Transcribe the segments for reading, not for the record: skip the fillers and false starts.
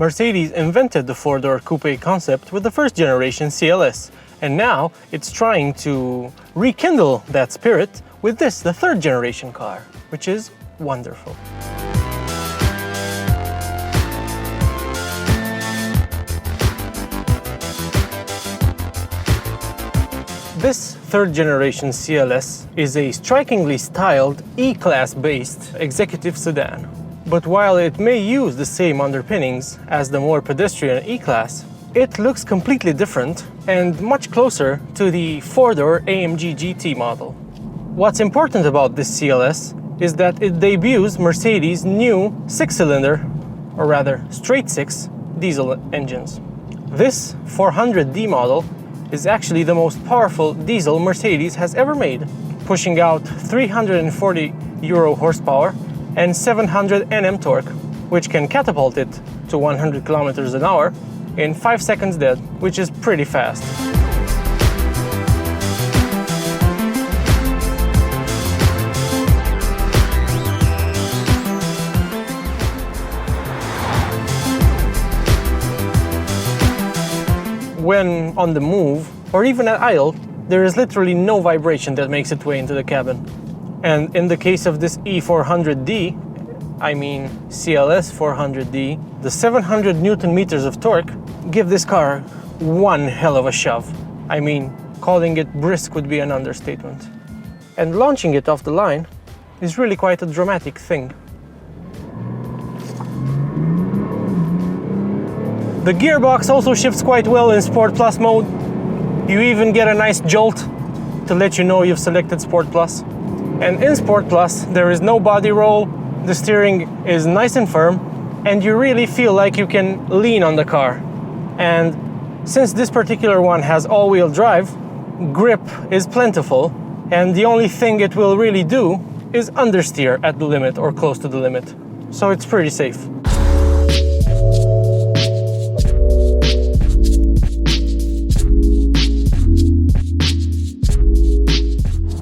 Mercedes invented the four-door coupe concept with the first generation CLS, and now it's trying to rekindle that spirit with this, the third generation car, which is wonderful. This third generation CLS is a strikingly styled E-Class based executive sedan. But while it may use the same underpinnings as the more pedestrian E-Class, it looks completely different and much closer to the four-door AMG GT model. What's important about this CLS is that it debuts Mercedes' new six-cylinder, or rather straight-six, diesel engines. This 400D model is actually the most powerful diesel Mercedes has ever made, pushing out 340 Euro horsepower and 700 Nm torque, which can catapult it to 100 km an hour in 5 seconds dead, which is pretty fast. When on the move, or even at idle, there is literally no vibration that makes its way into the cabin. And in the case of this E400D, I mean CLS 400D, the 700 Newton meters of torque give this car one hell of a shove. I mean, calling it brisk would be an understatement. And launching it off the line is really quite a dramatic thing. The gearbox also shifts quite well in Sport Plus mode. You even get a nice jolt to let you know you've selected Sport Plus. And in Sport Plus, there is no body roll, the steering is nice and firm, and you really feel like you can lean on the car. And since this particular one has all-wheel drive, grip is plentiful, and the only thing it will really do is understeer at the limit or close to the limit. So it's pretty safe.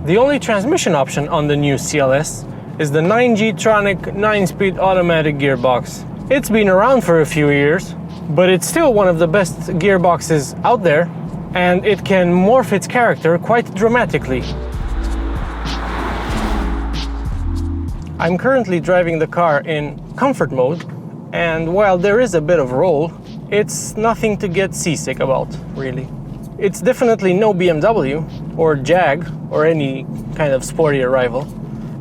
The only transmission option on the new CLS is the 9G-tronic 9-speed automatic gearbox. It's been around for a few years, but it's still one of the best gearboxes out there, and it can morph its character quite dramatically. I'm currently driving the car in comfort mode, and while there is a bit of roll, it's nothing to get seasick about, really. It's definitely no BMW or Jag or any kind of sportier rival.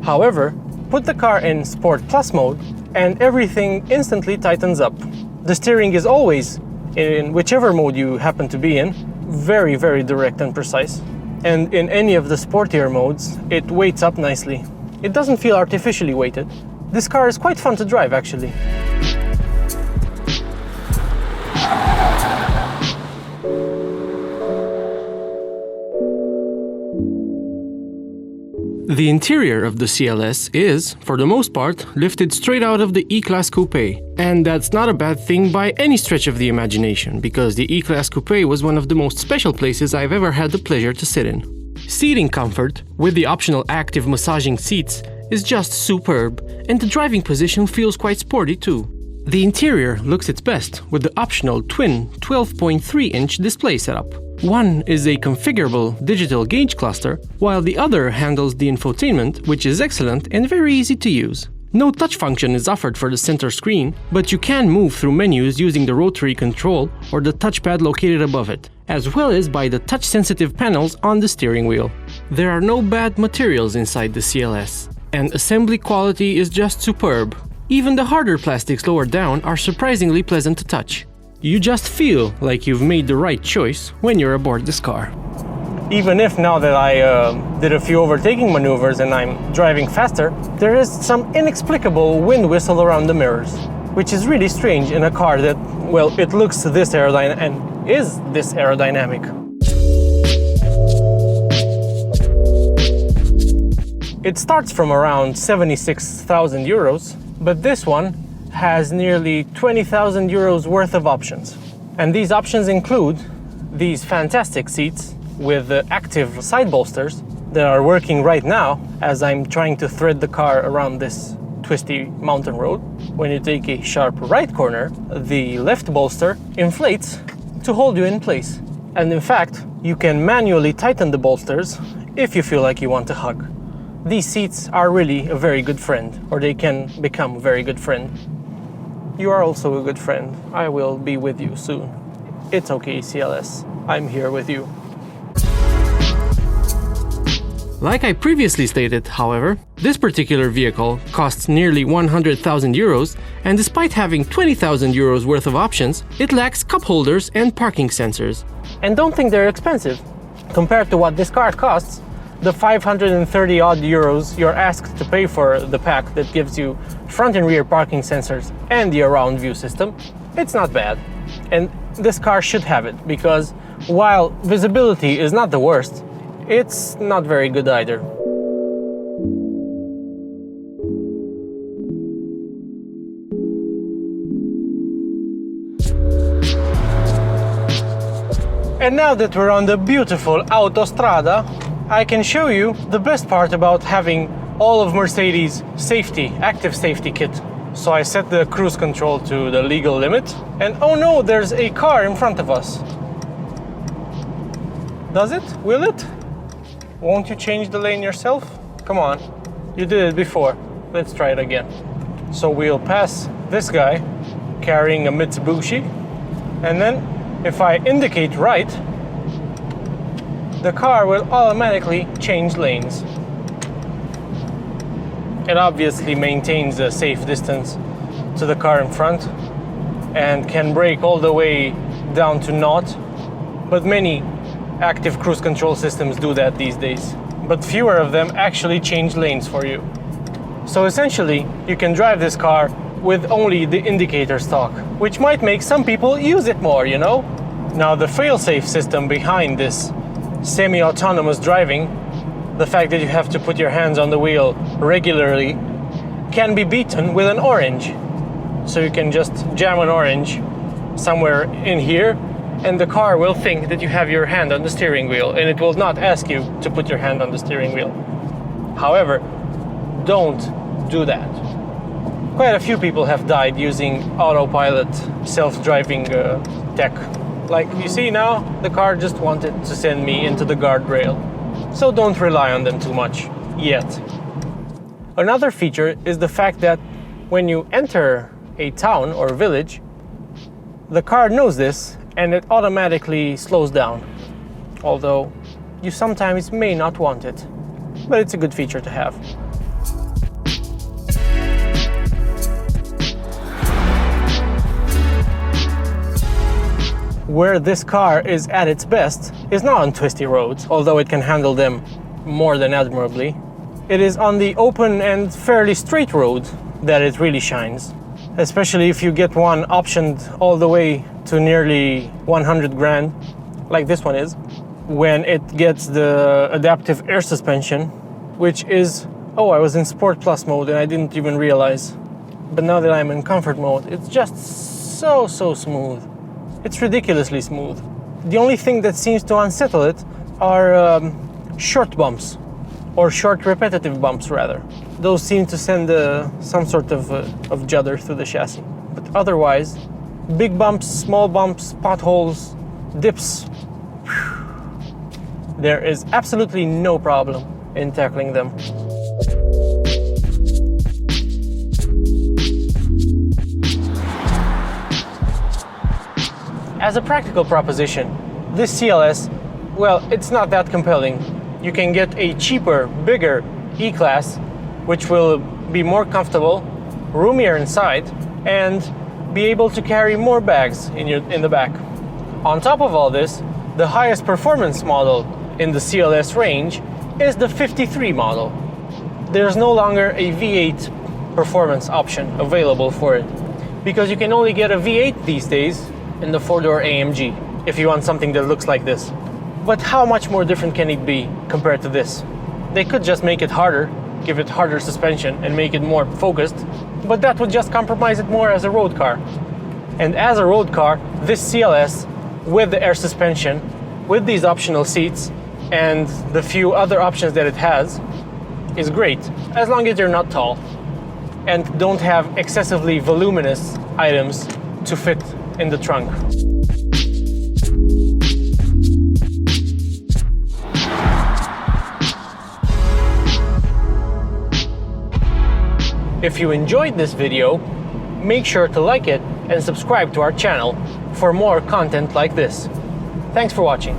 However, put the car in Sport Plus mode and everything instantly tightens up. The steering is always, in whichever mode you happen to be in, very, very direct and precise. And in any of the sportier modes, it weights up nicely. It doesn't feel artificially weighted. This car is quite fun to drive, actually. The interior of the CLS is, for the most part, lifted straight out of the E-Class Coupe. And that's not a bad thing by any stretch of the imagination, because the E-Class Coupe was one of the most special places I've ever had the pleasure to sit in. Seating comfort, with the optional active massaging seats, is just superb, and the driving position feels quite sporty too. The interior looks its best with the optional twin 12.3-inch display setup. One is a configurable digital gauge cluster, while the other handles the infotainment, which is excellent and very easy to use. No touch function is offered for the center screen, but you can move through menus using the rotary control or the touchpad located above it, as well as by the touch-sensitive panels on the steering wheel. There are no bad materials inside the CLS, and assembly quality is just superb. Even the harder plastics lower down are surprisingly pleasant to touch. You just feel like you've made the right choice when you're aboard this car. Even if now that I did a few overtaking maneuvers and I'm driving faster, there is some inexplicable wind whistle around the mirrors, which is really strange in a car that, well, it looks this aerodynamic and is this aerodynamic. It starts from around 76,000 euros, but this one has nearly 20,000 euros worth of options. And these options include these fantastic seats with active side bolsters that are working right now as I'm trying to thread the car around this twisty mountain road. When you take a sharp right corner, the left bolster inflates to hold you in place. And in fact, you can manually tighten the bolsters if you feel like you want to hug. These seats are really a very good friend, or they can become a very good friend. You are also a good friend. I will be with you soon. It's okay, CLS. I'm here with you. Like I previously stated, however, this particular vehicle costs nearly 100,000 euros, and despite having 20,000 euros worth of options, it lacks cup holders and parking sensors. And don't think they're expensive. Compared to what this car costs, the 530 odd euros you're asked to pay for the pack that gives you front and rear parking sensors and the around view system, it's not bad. And this car should have it, because while visibility is not the worst, it's not very good either. And now that we're on the beautiful Autostrada, I can show you the best part about having all of Mercedes' active safety kit. So I set the cruise control to the legal limit, and oh no, there's a car in front of us. Does it? Will it? Won't you change the lane yourself? Come on, you did it before. Let's try it again. So we'll pass this guy carrying a Mitsubishi, and then if I indicate right, the car will automatically change lanes. It obviously maintains a safe distance to the car in front and can brake all the way down to naught, but many active cruise control systems do that these days, but fewer of them actually change lanes for you. So essentially, you can drive this car with only the indicator stock, which might make some people use it more, you know? Now, the fail-safe system behind this semi-autonomous driving, the fact that you have to put your hands on the wheel regularly, can be beaten with an orange. So you can just jam an orange somewhere in here, and the car will think that you have your hand on the steering wheel, and it will not ask you to put your hand on the steering wheel. However, don't do that. Quite a few people have died using autopilot self-driving tech. Like you see now, the car just wanted to send me into the guardrail. So don't rely on them too much, yet. Another feature is the fact that when you enter a town or village, the car knows this and it automatically slows down. Although you sometimes may not want it, but it's a good feature to have. Where this car is at its best is not on twisty roads, although it can handle them more than admirably. It is on the open and fairly straight road that it really shines. Especially if you get one optioned all the way to nearly 100 grand, like this one is, when it gets the adaptive air suspension, which is, oh, I was in Sport Plus mode and I didn't even realize. But now that I'm in comfort mode, it's just so smooth. It's ridiculously smooth. The only thing that seems to unsettle it are short bumps, or short repetitive bumps rather. Those seem to send some sort of judder through the chassis. But otherwise, big bumps, small bumps, potholes, dips, there is absolutely no problem in tackling them. As a practical proposition, this CLS, well, it's not that compelling. You can get a cheaper, bigger E-Class, which will be more comfortable, roomier inside, and be able to carry more bags in the back. On top of all this, the highest performance model in the CLS range is the 53 model. There's no longer a V8 performance option available for it, because you can only get a V8 these days in the 4-door AMG, if you want something that looks like this. But how much more different can it be compared to this? They could just make it harder, give it harder suspension and make it more focused, but that would just compromise it more as a road car. And as a road car, this CLS, with the air suspension, with these optional seats, and the few other options that it has, is great, as long as you're not tall. and don't have excessively voluminous items to fit in the trunk. If you enjoyed this video, make sure to like it and subscribe to our channel for more content like this. Thanks for watching.